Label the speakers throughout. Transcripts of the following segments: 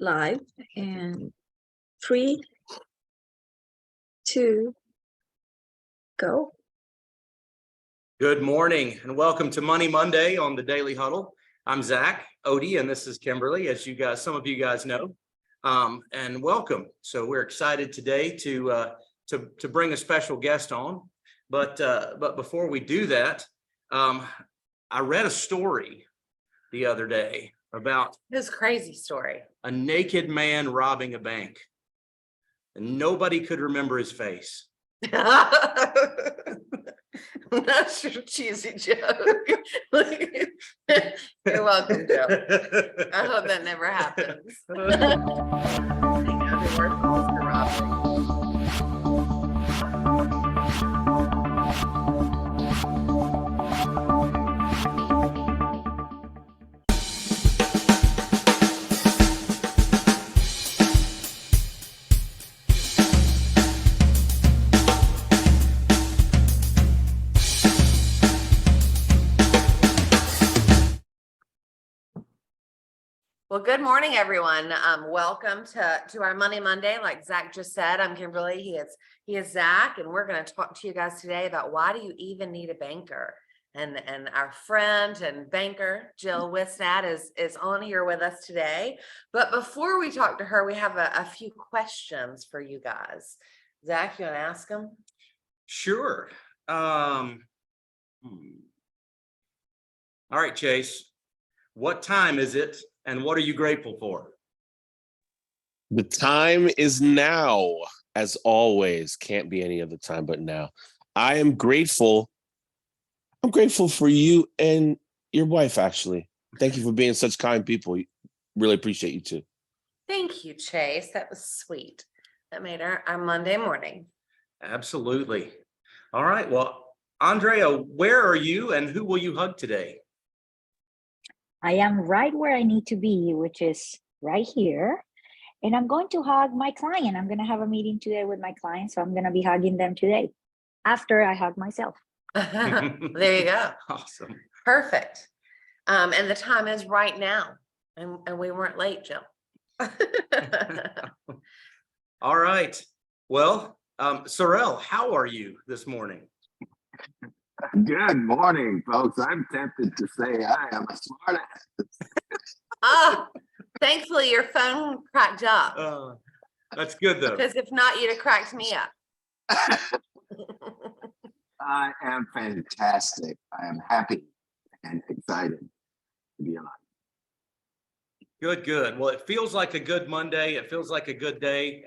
Speaker 1: live and 3, 2, go.
Speaker 2: Good morning and welcome to Money Monday on the Daily Huddle. I'm Zach Odie and this is Kimberly, as some of you guys know, and welcome. So we're excited today to bring a special guest on, but before we do that, I read a story the other day about
Speaker 3: this crazy story.
Speaker 2: A naked man robbing a bank, and nobody could remember his face.
Speaker 3: That's your cheesy joke. You're welcome, Joe. I hope that never happens. Well, good morning, everyone. Welcome to our Money Monday. Like Zach just said, I'm Kimberly. He is Zach, and we're going to talk to you guys today about why do you even need a banker? And our friend and banker Jill Whisonant is on here with us today. But before we talk to her, we have a few questions for you guys. Zach, you want to ask them?
Speaker 2: Sure. All right, Chase. What time is it? And what are you grateful for?
Speaker 4: The time is now, as always. Can't be any other time but now. I am grateful. I'm grateful for you and your wife, actually. Thank you for being such kind people. Really appreciate you too.
Speaker 3: Thank you, Chase. That was sweet. That made our Monday morning.
Speaker 2: Absolutely. All right. Well, Andrea, where are you and who will you hug today?
Speaker 1: I am right where I need to be, which is right here. And I'm going to hug my client. I'm going to have a meeting today with my client. So I'm going to be hugging them today after I hug myself.
Speaker 3: There you go.
Speaker 2: Awesome.
Speaker 3: Perfect. And the time is right now. And we weren't late, Jill.
Speaker 2: All right. Well, Sorrel, how are you this morning?
Speaker 5: Good morning, folks. I'm tempted to say I am a smart ass.
Speaker 3: Oh, thankfully your phone cracked up.
Speaker 2: That's good though.
Speaker 3: Because if not, you'd have cracked me up.
Speaker 5: I am fantastic. I am happy and excited to be alive.
Speaker 2: Good. Well, it feels like a good Monday. It feels like a good day.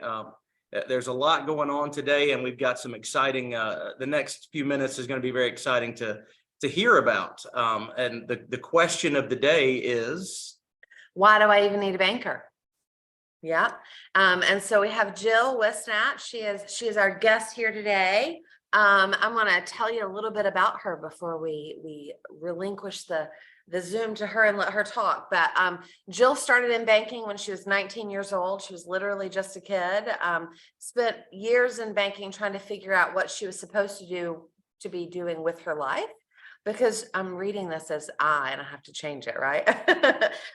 Speaker 2: There's a lot going on today, and we've got some exciting, the next few minutes is going to be very exciting to hear about. And the question of the day is,
Speaker 3: why do I even need a banker? Yeah. And so we have Jill Whisonant. She is our guest here today. I'm going to tell you a little bit about her before we relinquish the Zoom to her and let her talk. But Jill started in banking when she was 19 years old. She was literally just a kid. Spent years in banking trying to figure out what she was supposed to be doing with her life. Because I'm reading this as and I have to change it, right?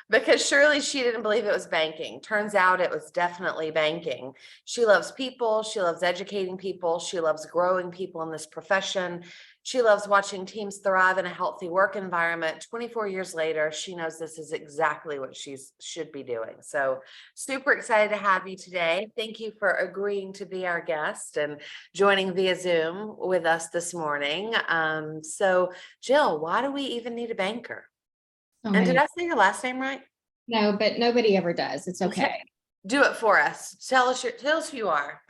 Speaker 3: Because surely she didn't believe it was banking. Turns out it was definitely banking. She loves people. She loves educating people. She loves growing people in this profession. She loves watching teams thrive in a healthy work environment. 24 years later, she knows this is exactly what she should be doing. So super excited to have you today. Thank you for agreeing to be our guest and joining via Zoom with us this morning. So Jill, why do we even need a banker? And did I say your last name right?
Speaker 6: No, but nobody ever does. It's okay.
Speaker 3: Do it for us. Tell us who you are.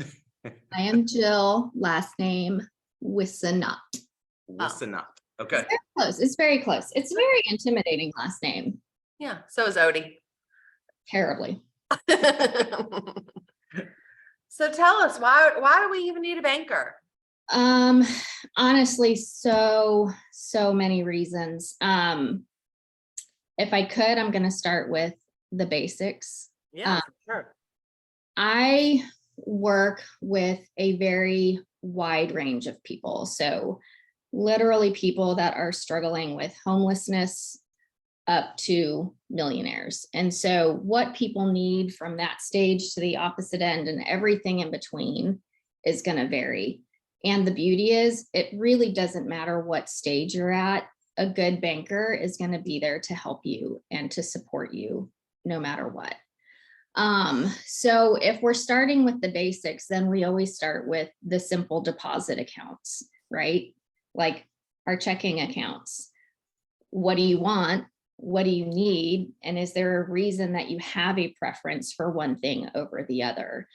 Speaker 6: I am Jill, last name Whisonant.
Speaker 2: Whisonant. Okay.
Speaker 6: It's very close. It's very close. It's a very intimidating last name.
Speaker 3: Yeah, so is Odie.
Speaker 6: Terribly.
Speaker 3: So tell us, why do we even need a banker?
Speaker 6: Honestly, so many reasons. If I could, I'm going to start with the basics.
Speaker 3: Yeah, sure.
Speaker 6: I work with a very wide range of people. So literally people that are struggling with homelessness, up to millionaires. And so what people need from that stage to the opposite end and everything in between is going to vary. And the beauty is, it really doesn't matter what stage you're at. A good banker is going to be there to help you and to support you no matter what. So if we're starting with the basics, then we always start with the simple deposit accounts, right? Like our checking accounts. What do you want? What do you need? And is there a reason that you have a preference for one thing over the other?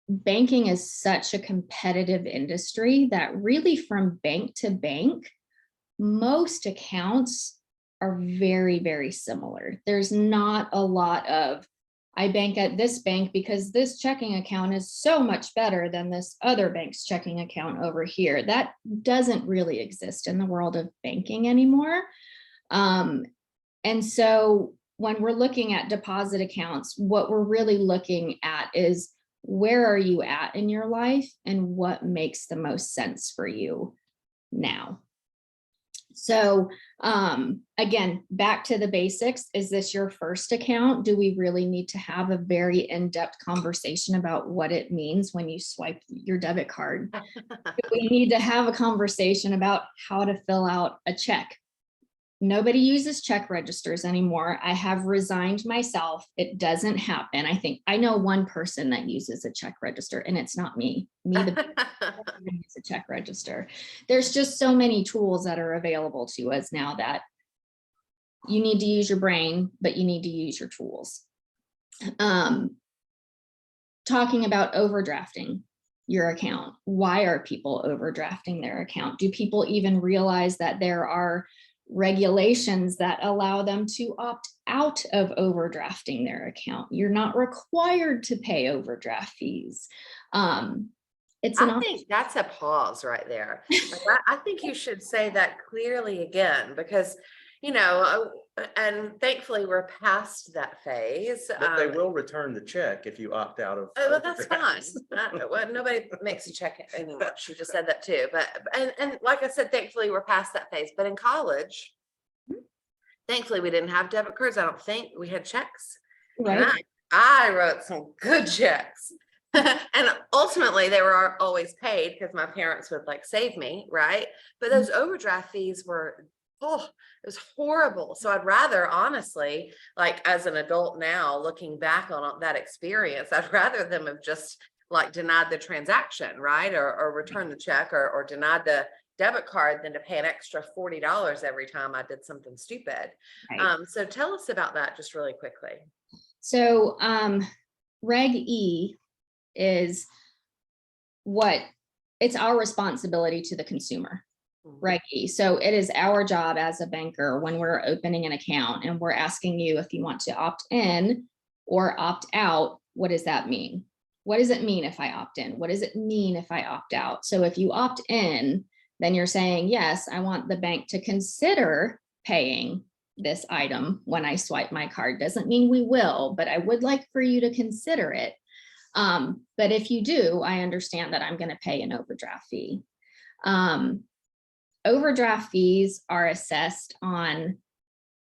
Speaker 6: Banking is such a competitive industry that really from bank to bank, most accounts are very, very similar. There's not a lot of, I bank at this bank because this checking account is so much better than this other bank's checking account over here. That doesn't really exist in the world of banking anymore. And so when we're looking at deposit accounts, what we're really looking at is where are you at in your life and what makes the most sense for you now. So again, back to the basics. Is this your first account? Do we really need to have a very in-depth conversation about what it means when you swipe your debit card? Do we need to have a conversation about how to fill out a check? Nobody uses check registers anymore. I have resigned myself. It doesn't happen. I know one person that uses a check register, and it's not me. Use a check register. There's just so many tools that are available to us now that you need to use your brain, but you need to use your tools. Talking about overdrafting your account. Why are people overdrafting their account? Do people even realize that there are regulations that allow them to opt out of overdrafting their account? You're not required to pay overdraft fees. I
Speaker 3: think that's a pause right there. Like, I think you should say that clearly again, because, you know, and thankfully we're past that phase.
Speaker 2: But they will return the check if you opt out of.
Speaker 3: Oh, well, that's fine.
Speaker 2: overdrafts.
Speaker 3: Well, nobody makes a check anymore. She just said that too. But and like I said, thankfully we're past that phase. But in college, thankfully we didn't have debit cards. I don't think we had checks.
Speaker 6: right.
Speaker 3: And I wrote some good checks. And ultimately they were always paid because my parents would like save me, right? But those overdraft fees were, oh, it was horrible. So I'd rather, honestly, like as an adult now, looking back on that experience, I'd rather them have just like denied the transaction, right? Or returned the check or denied the debit card than to pay an extra $40 every time I did something stupid.
Speaker 6: Right.
Speaker 3: So tell us about that just really quickly.
Speaker 6: So Reg E is it's our responsibility to the consumer. Reg E. So it is our job as a banker when we're opening an account and we're asking you if you want to opt in or opt out. What does that mean? What does it mean if I opt in? What does it mean if I opt out? So if you opt in, then you're saying, yes, I want the bank to consider paying this item when I swipe my card. Doesn't mean we will, but I would like for you to consider it. But if you do, I understand that I'm going to pay an overdraft fee. Overdraft fees are assessed on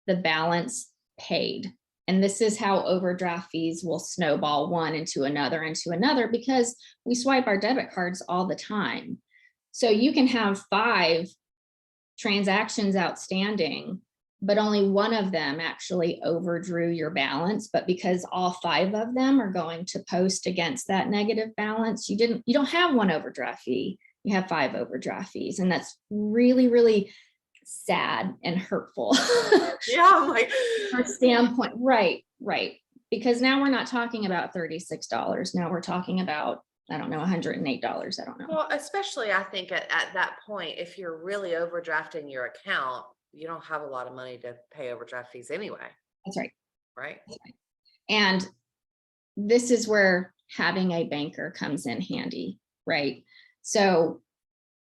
Speaker 6: the balance paid. And this is how overdraft fees will snowball one into another, because we swipe our debit cards all the time. So you can have 5 transactions outstanding, but only one of them actually overdrew your balance. But because all 5 of them are going to post against that negative balance, you don't have one overdraft fee. You have 5 overdraft fees. And that's really, really sad and hurtful.
Speaker 3: Yeah, I'm like,
Speaker 6: From our standpoint. Right. Because now we're not talking about $36. Now we're talking about, I don't know, $108. I don't know.
Speaker 3: well, especially I think at that point, if you're really overdrafting your account, you don't have a lot of money to pay overdraft fees anyway.
Speaker 6: That's right.
Speaker 3: Right.
Speaker 6: And this is where having a banker comes in handy, right? So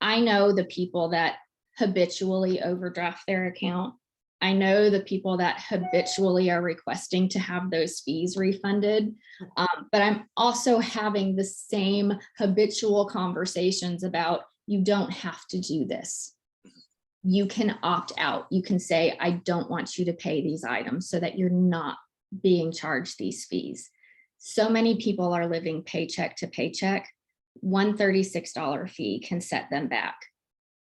Speaker 6: I know the people that habitually overdraft their account. I know the people that habitually are requesting to have those fees refunded, but I'm also having the same habitual conversations about, you don't have to do this. you can opt out. You can say, I don't want you to pay these items so that you're not being charged these fees. So many people are living paycheck to paycheck. One $36 fee can set them back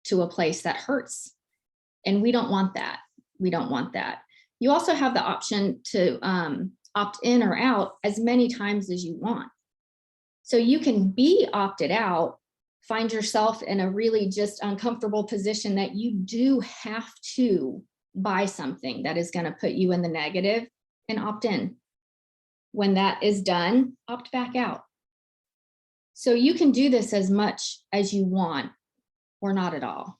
Speaker 6: to a place that hurts. And we don't want that. We don't want that. You also have the option to opt in or out as many times as you want. So you can be opted out, find yourself in a really just uncomfortable position that you do have to buy something that is going to put you in the negative, and opt in. When that is done, opt back out. So you can do this as much as you want or not at all.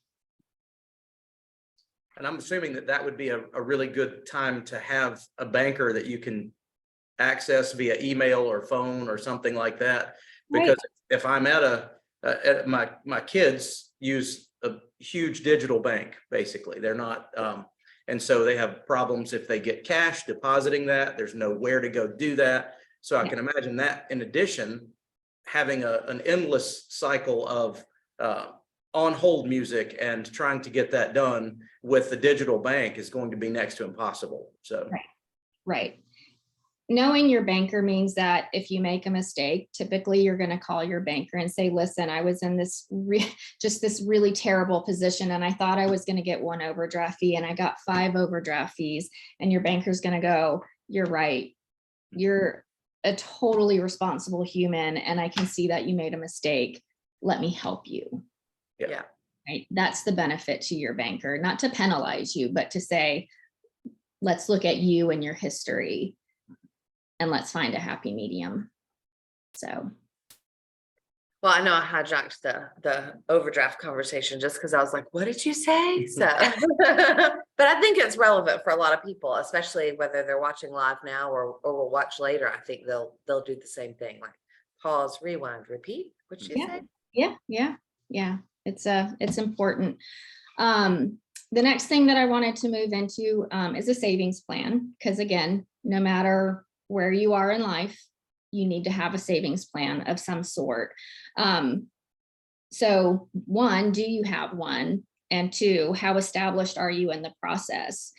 Speaker 2: And I'm assuming that that would be a really good time to have a banker that you can access via email or phone or something like that. Because
Speaker 6: Right.
Speaker 2: if I'm at my kids use a huge digital bank, basically. They're not, and so they have problems if they get cash depositing that. There's nowhere to go do that. So I can imagine that, in addition, having an endless cycle of on hold music and trying to get that done with the digital bank is going to be next to impossible. So
Speaker 6: Right. Knowing your banker means that if you make a mistake, typically you're going to call your banker and say, listen, I was in this just this really terrible position, and I thought I was going to get one overdraft fee and I got 5 overdraft fees. And your banker's going to go, you're right. You're a totally responsible human, and I can see that you made a mistake. Let me help you.
Speaker 3: Yeah.
Speaker 6: Right. That's the benefit to your banker, not to penalize you, but to say, let's look at you and your history and let's find a happy medium. So.
Speaker 3: Well, I know I hijacked the overdraft conversation just because I was like, what did you say? So, but I think it's relevant for a lot of people, especially whether they're watching live now or will watch later. I think they'll do the same thing, like pause, rewind, repeat. What you say?
Speaker 6: Yeah. It's important. The next thing that I wanted to move into is a savings plan, because again, no matter where you are in life, you need to have a savings plan of some sort. So 1, do you have one? And 2, how established are you in the process?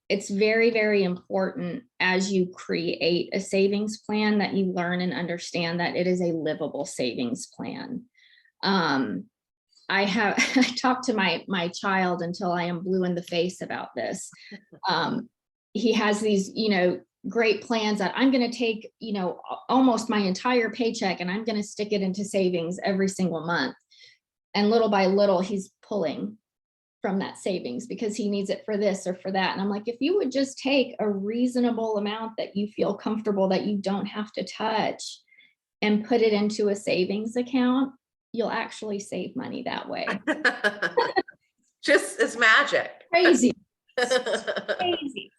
Speaker 6: It's very, very important as you create a savings plan that you learn and understand that it is a livable savings plan. I talked to my child until I am blue in the face about this. He has these, great plans that I'm going to take, almost my entire paycheck and I'm going to stick it into savings every single month. And little by little, he's pulling from that savings because he needs it for this or for that. And I'm like, if you would just take a reasonable amount that you feel comfortable that you don't have to touch and put it into a savings account, you'll actually save money that way.
Speaker 3: Just it's magic.
Speaker 6: Crazy. Crazy.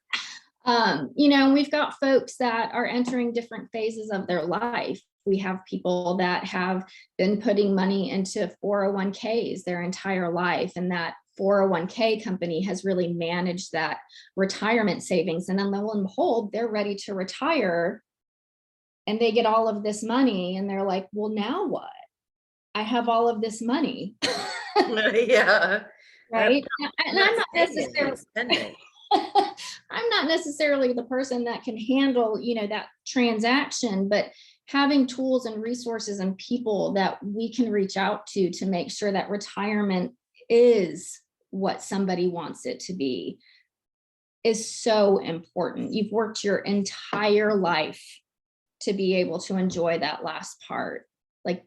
Speaker 6: We've got folks that are entering different phases of their life. We have people that have been putting money into 401ks their entire life, and that 401k company has really managed that retirement savings. And then lo and behold, they're ready to retire and they get all of this money and they're like, well, now what? I have all of this money.
Speaker 3: Yeah.
Speaker 6: Right. And I'm not necessarily the person that can handle, that transaction, but having tools and resources and people that we can reach out to make sure that retirement is what somebody wants it to be is so important. You've worked your entire life to be able to enjoy that last part. Like,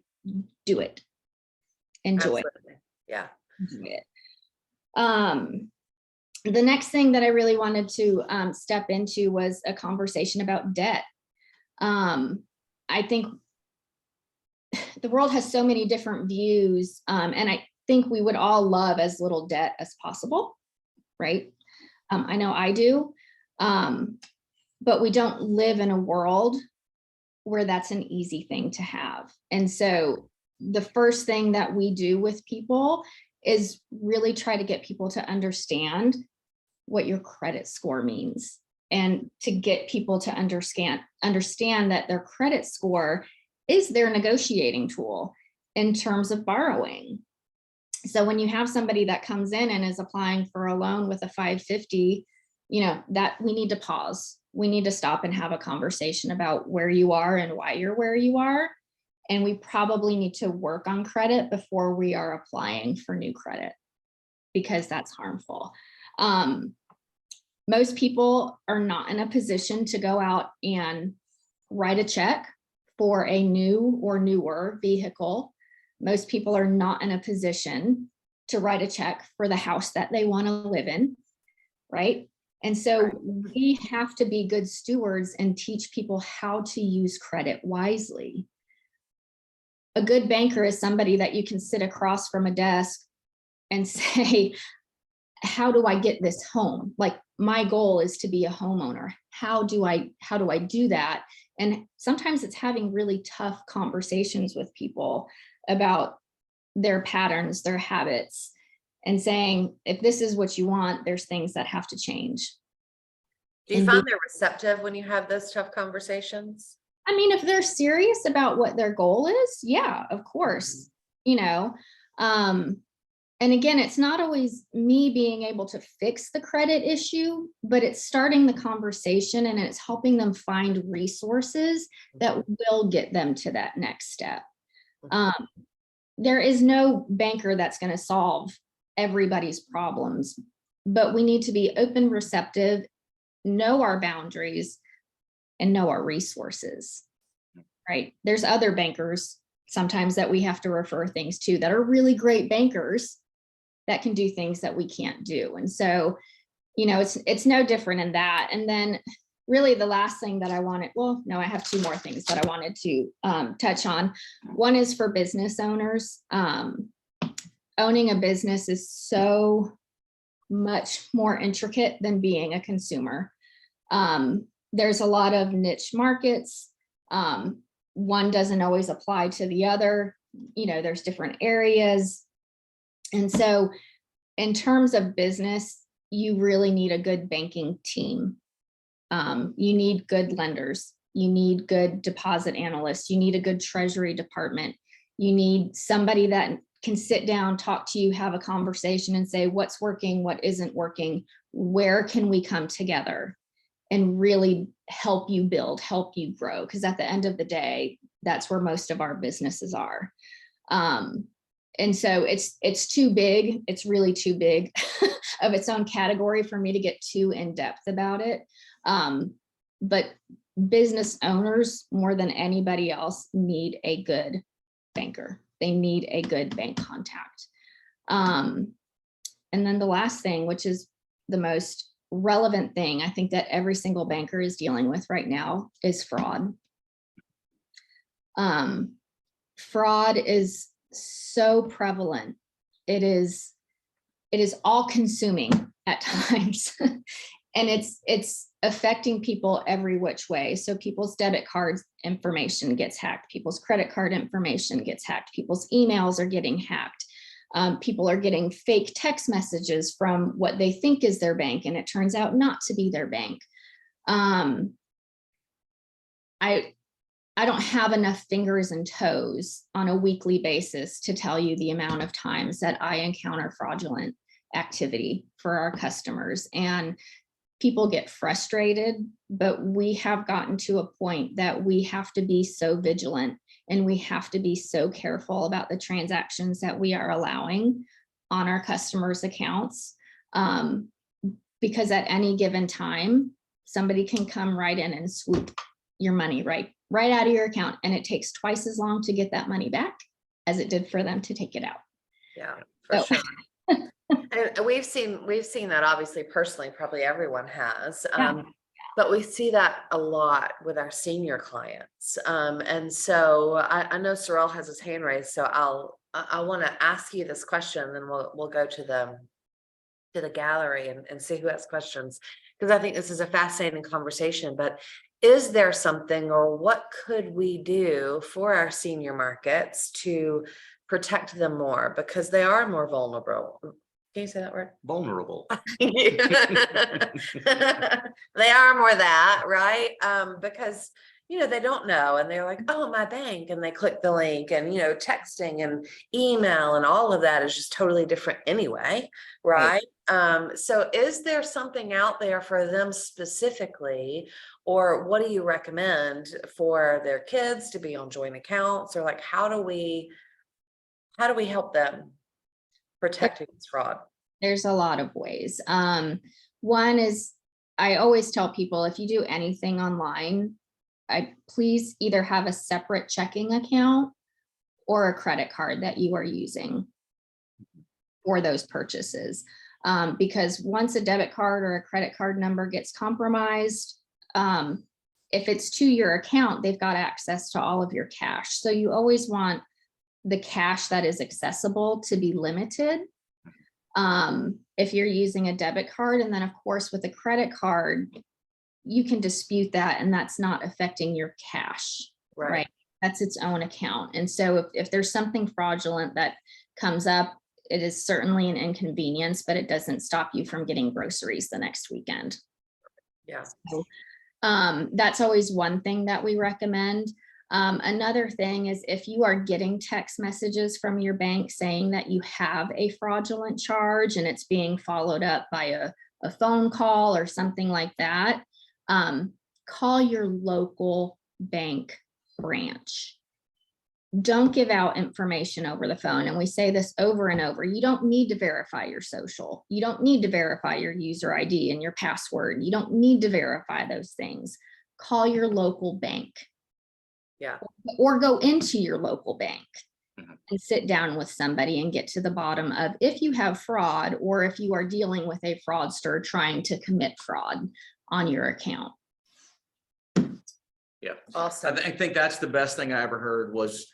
Speaker 6: do it. Enjoy it.
Speaker 3: Yeah.
Speaker 6: Enjoy it. The next thing that I really wanted to step into was a conversation about debt. I think the world has so many different views, and I think we would all love as little debt as possible, right? I know I do, but we don't live in a world where that's an easy thing to have. And so the first thing that we do with people is really try to get people to understand what your credit score means, and to get people to understand that their credit score is their negotiating tool in terms of borrowing. So when you have somebody that comes in and is applying for a loan with a 550, that we need to pause. We need to stop and have a conversation about where you are and why you're where you are. And we probably need to work on credit before we are applying for new credit, because that's harmful. Most people are not in a position to go out and write a check for a new or newer vehicle. Most people are not in a position to write a check for the house that they want to live in, right? And so we have to be good stewards and teach people how to use credit wisely. A good banker is somebody that you can sit across from a desk and say, how do I get this home? Like, my goal is to be a homeowner. How do I do that? And sometimes it's having really tough conversations with people about their patterns, their habits, and saying, if this is what you want, there's things that have to change.
Speaker 3: Do you find they're receptive when you have those tough conversations?
Speaker 6: I mean, if they're serious about what their goal is, yeah, of course, and again, it's not always me being able to fix the credit issue, but it's starting the conversation and it's helping them find resources that will get them to that next step. There is no banker that's going to solve everybody's problems, but we need to be open, receptive, know our boundaries, and know our resources, right? There's other bankers sometimes that we have to refer things to that are really great bankers that can do things that we can't do. And so, it's no different in that. And then really the last thing that I wanted, I have two more things that I wanted to touch on. One is for business owners. Owning a business is so much more intricate than being a consumer. There's a lot of niche markets. One doesn't always apply to the other. There's different areas. And so in terms of business, you really need a good banking team. You need good lenders. You need good deposit analysts. You need a good treasury department. You need somebody that can sit down, talk to you, have a conversation and say, what's working, what isn't working, where can we come together and really help you build, help you grow? Because at the end of the day, that's where most of our businesses are. And so it's too big. It's really too big of its own category for me to get too in depth about it. But business owners, more than anybody else, need a good banker. They need a good bank contact. And then the last thing, which is the most relevant thing I think that every single banker is dealing with right now, is fraud. Fraud is so prevalent. It is all consuming at times. And it's affecting people every which way. So people's debit cards information gets hacked. People's credit card information gets hacked. People's emails are getting hacked. People are getting fake text messages from what they think is their bank, and it turns out not to be their bank. I don't have enough fingers and toes on a weekly basis to tell you the amount of times that I encounter fraudulent activity for our customers. And people get frustrated, but we have gotten to a point that we have to be so vigilant and we have to be so careful about the transactions that we are allowing on our customers' accounts. Because at any given time, somebody can come right in and swoop your money right out of your account. And it takes twice as long to get that money back as it did for them to take it out.
Speaker 3: Yeah, for sure. And we've seen that, obviously, personally, probably everyone has. But we see that a lot with our senior clients. And so I know Sorrel has his hand raised, so I want to ask you this question, then we'll go to the gallery and see who has questions, because I think this is a fascinating conversation. But is there something, or what could we do for our senior markets to protect them more, because they are more vulnerable? Can you say that word?
Speaker 2: Vulnerable.
Speaker 3: They are more that, right? Because they don't know, and they're like, oh, my bank, and they click the link, and, texting and email and all of that is just totally different anyway, right? So is there something out there for them specifically, or what do you recommend for their kids to be on joint accounts, or like, how do we help them protect against fraud?
Speaker 6: There's a lot of ways. One is, I always tell people, if you do anything online, please either have a separate checking account or a credit card that you are using for those purchases. Because once a debit card or a credit card number gets compromised, if it's to your account, they've got access to all of your cash. So you always want the cash that is accessible to be limited. If you're using a debit card, and then of course with a credit card, you can dispute that, and that's not affecting your cash, right? That's its own account. And so if there's something fraudulent that comes up, it is certainly an inconvenience, but it doesn't stop you from getting groceries the next weekend.
Speaker 3: Yeah.
Speaker 6: So, that's always one thing that we recommend. Another thing is, if you are getting text messages from your bank saying that you have a fraudulent charge and it's being followed up by a phone call or something like that, call your local bank branch. Don't give out information over the phone. And we say this over and over. You don't need to verify your social. You don't need to verify your user ID and your password. You don't need to verify those things. Call your local bank.
Speaker 3: Yeah.
Speaker 6: Or go into your local bank and sit down with somebody and get to the bottom of if you have fraud, or if you are dealing with a fraudster trying to commit fraud on your account.
Speaker 2: Yeah.
Speaker 3: Awesome.
Speaker 2: I think that's the best thing I ever heard was,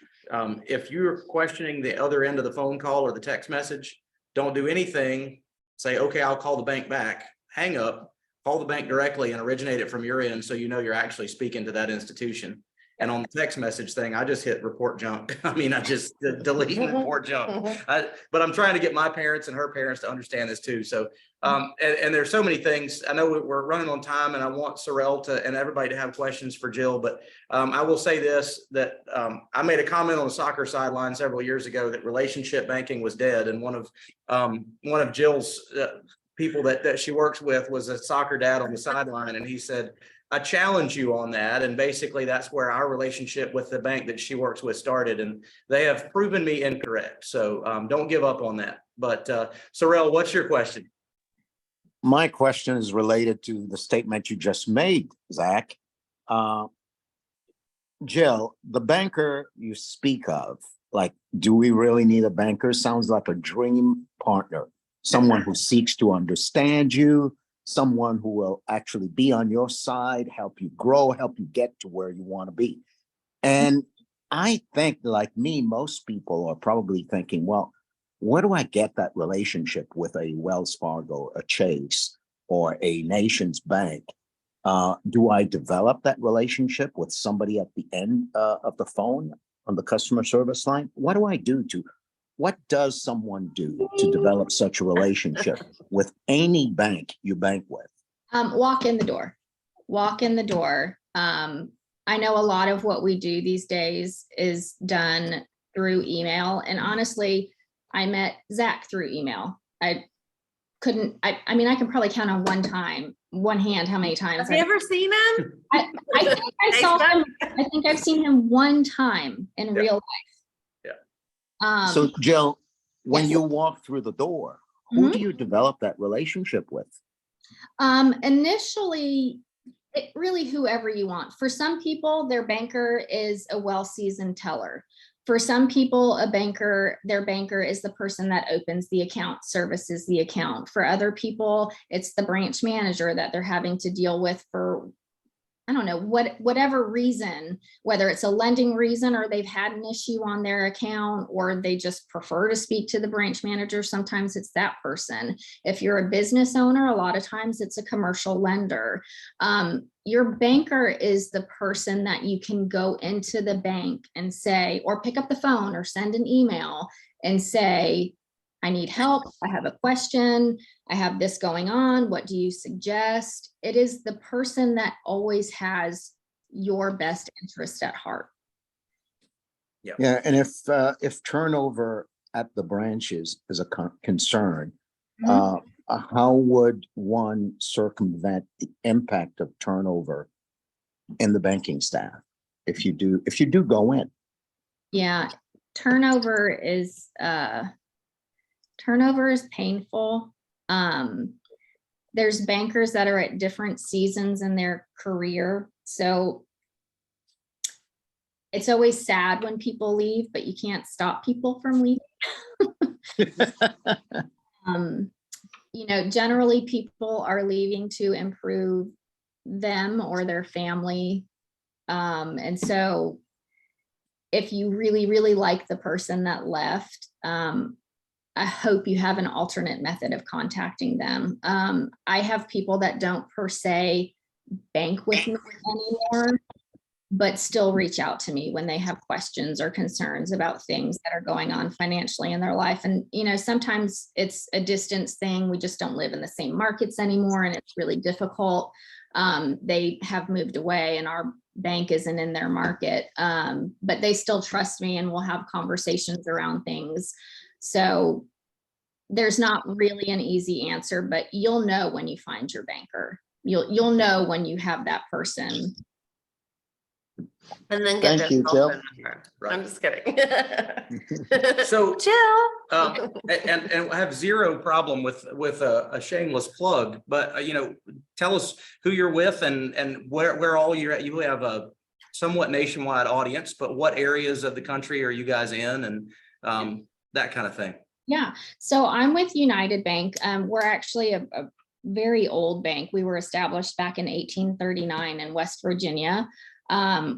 Speaker 2: if you're questioning the other end of the phone call or the text message, don't do anything. Say, okay, I'll call the bank back, hang up, call the bank directly and originate it from your end, so you know you're actually speaking to that institution. And on the text message thing, I just hit report junk. I mean, I just delete report junk. But I'm trying to get my parents and her parents to understand this too. So, and there's so many things. I know we're running on time, and I want Sorrel and everybody to have questions for Jill. But I will say this, that I made a comment on the soccer sideline several years ago that relationship banking was dead. And one of Jill's people that she works with was a soccer dad on the sideline, and he said, I challenge you on that. And basically that's where our relationship with the bank that she works with started, and they have proven me incorrect. So don't give up on that. But Sorrel, what's your question?
Speaker 7: My question is related to the statement you just made, Zach. Jill, the banker you speak of, like, do we really need a banker? Sounds like a dream partner, someone who seeks to understand you, someone who will actually be on your side, help you grow, help you get to where you want to be. And I think, like me, most people are probably thinking, well, where do I get that relationship with a Wells Fargo, a Chase, or a Nations Bank? Do I develop that relationship with somebody at the end of the phone on the customer service line? What do I do what does someone do to develop such a relationship with any bank you bank with?
Speaker 6: Walk in the door. Walk in the door. I know a lot of what we do these days is done through email. And honestly, I met Zach through email. I mean, I can probably count on one hand how many times.
Speaker 3: Have you ever seen him?
Speaker 6: I think I saw him. I think I've seen him one time in real life.
Speaker 7: So Jill, when
Speaker 6: yes.
Speaker 7: you walk through the door, who do you develop that relationship with?
Speaker 6: Initially, really whoever you want. For some people, their banker is a well-seasoned teller. For some people, their banker is the person that opens the account, services the account. For other people, it's the branch manager that they're having to deal with for, I don't know, whatever reason, whether it's a lending reason or they've had an issue on their account, or they just prefer to speak to the branch manager. Sometimes it's that person. If you're a business owner, a lot of times it's a commercial lender. Your banker is the person that you can go into the bank and say, or pick up the phone or send an email and say, I need help. I have a question. I have this going on. What do you suggest? It is the person that always has your best interest at heart.
Speaker 7: Yeah, and if turnover at the branches is a concern, how would one circumvent the impact of turnover in the banking staff if you do go in?
Speaker 6: Yeah, turnover is painful. There's bankers that are at different seasons in their career, so it's always sad when people leave, but you can't stop people from leaving. You know, generally people are leaving to improve them or their family. And so if you really, really like the person that left, I hope you have an alternate method of contacting them. I have people that don't per se bank with me anymore, but still reach out to me when they have questions or concerns about things that are going on financially in their life. And, you know, sometimes it's a distance thing. We just don't live in the same markets anymore, and it's really difficult. They have moved away and our bank isn't in their market, but they still trust me and we'll have conversations around things. So there's not really an easy answer, but you'll know when you find your banker. You'll know when you have that person.
Speaker 3: And then get
Speaker 7: Thank
Speaker 3: their
Speaker 7: you,
Speaker 3: cell
Speaker 7: Jill.
Speaker 3: phone number.
Speaker 2: Right.
Speaker 3: I'm just kidding.
Speaker 2: So,
Speaker 3: Jill.
Speaker 2: and I have zero problem with a shameless plug, but you know, tell us who you're with and where all you're at. You have a somewhat nationwide audience, but what areas of the country are you guys in, and that kind of thing.
Speaker 6: Yeah, so I'm with United Bank. We're actually a very old bank. We were established back in 1839 in West Virginia.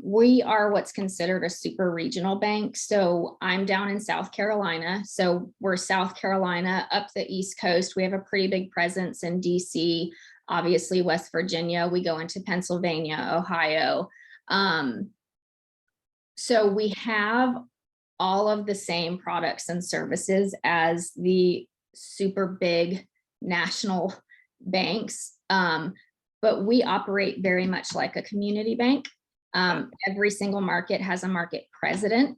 Speaker 6: We are what's considered a super regional bank. So I'm down in South Carolina. So we're South Carolina up the East Coast. We have a pretty big presence in DC, obviously West Virginia. We go into Pennsylvania, Ohio. So we have all of the same products and services as the super big national banks, but we operate very much like a community bank. Every single market has a market president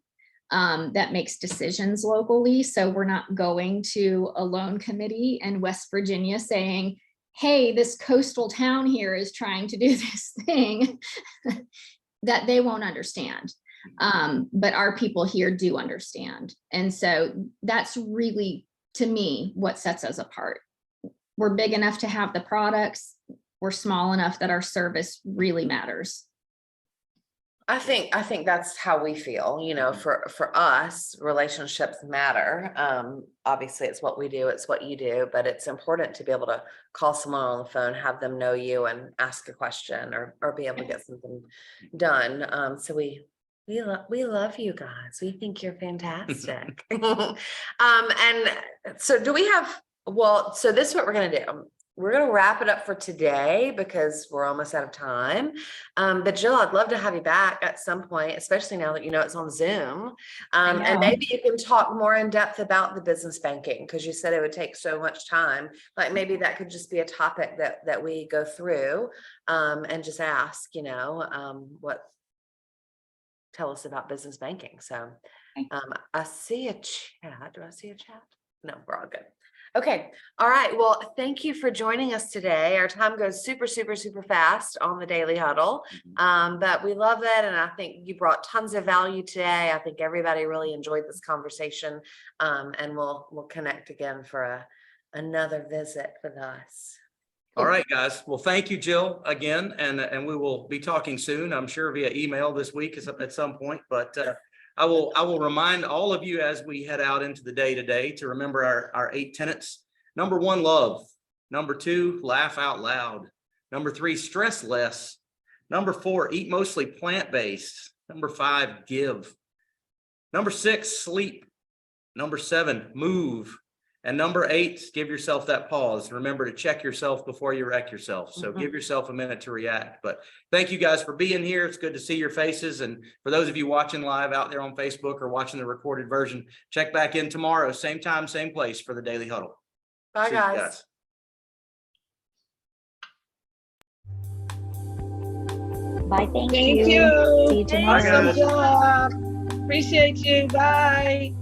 Speaker 6: that makes decisions locally. So we're not going to a loan committee in West Virginia saying, hey, this coastal town here is trying to do this thing that they won't understand. But our people here do understand. And so that's really, to me, what sets us apart. We're big enough to have the products. We're small enough that our service really matters.
Speaker 3: I think that's how we feel, you know, for us, relationships matter. Obviously it's what we do, it's what you do, but it's important to be able to call someone on the phone, have them know you and ask a question or be able to get something done. So we love you guys. We think you're fantastic. And so do we have, so this is what we're going to do. We're going to wrap it up for today because we're almost out of time. But Jill, I'd love to have you back at some point, especially now that you know it's on Zoom. And maybe you can talk more in depth about the business banking because you said it would take so much time. Like maybe that could just be a topic that we go through and just ask, you know, tell us about business banking. So I see a chat. Do I see a chat? No, we're all good. Okay. All right. Well, thank you for joining us today. Our time goes super, super, super fast on the Daily Huddle. But we love it. And I think you brought tons of value today. I think everybody really enjoyed this conversation. And we'll connect again for another visit with us.
Speaker 2: All right, guys. Well, thank you, Jill, again, and we will be talking soon. I'm sure via email this week at some point. But I will remind all of you as we head out into the day today to remember our 8 tenets. Number 1, love. Number 2, laugh out loud. Number 3, stress less. Number 4, eat mostly plant-based. Number 5, give. Number 6, sleep. Number 7, move. And number 8, give yourself that pause. Remember to check yourself before you wreck yourself. So give yourself a minute to react. But thank you guys for being here. It's good to see your faces. And for those of you watching live out there on Facebook or watching the recorded version, check back in tomorrow, same time, same place for the Daily Huddle.
Speaker 3: Bye,
Speaker 2: See you
Speaker 3: guys.
Speaker 1: Bye. Thank
Speaker 8: Thank
Speaker 1: you.
Speaker 8: you.
Speaker 1: See you
Speaker 3: Bye,
Speaker 1: tomorrow.
Speaker 8: Awesome job. Appreciate you. Bye.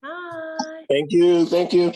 Speaker 3: Bye.
Speaker 4: Thank you. Thank you.